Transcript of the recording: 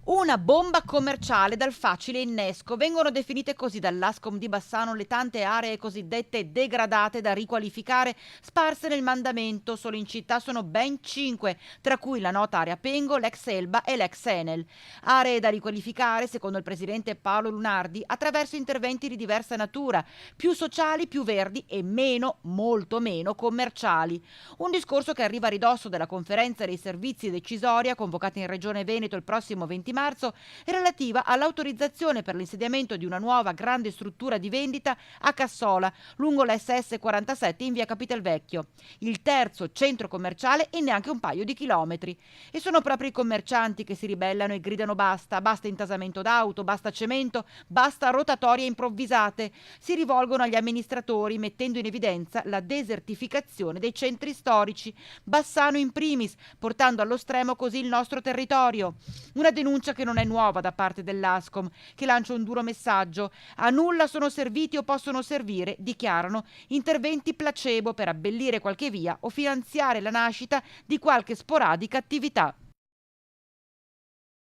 Una bomba commerciale dal facile innesco. Vengono definite così dall'Ascom di Bassano le tante aree cosiddette degradate da riqualificare sparse nel mandamento. Solo in città sono ben 5, tra cui la nota area Pengo, l'ex Elba e l'ex Enel. Aree da riqualificare, secondo il presidente Paolo Lunardi, attraverso interventi di diversa natura, più sociali, più verdi e meno, molto meno commerciali. Un discorso che arriva a ridosso della conferenza dei servizi decisoria convocata in Regione Veneto il prossimo 20 marzo è relativa all'autorizzazione per l'insediamento di una nuova grande struttura di vendita a Cassola, lungo la SS 47 in via Capitelvecchio, il terzo centro commerciale in neanche un paio di chilometri. E sono proprio i commercianti che si ribellano e gridano basta, basta intasamento d'auto, basta cemento, basta rotatorie improvvisate. Si rivolgono agli amministratori mettendo in evidenza la desertificazione dei centri storici, Bassano in primis, portando allo stremo così il nostro territorio. Una denuncia che non è nuova da parte dell'Ascom, che lancia un duro messaggio: a nulla sono serviti o possono servire, dichiarano, interventi placebo per abbellire qualche via o finanziare la nascita di qualche sporadica attività.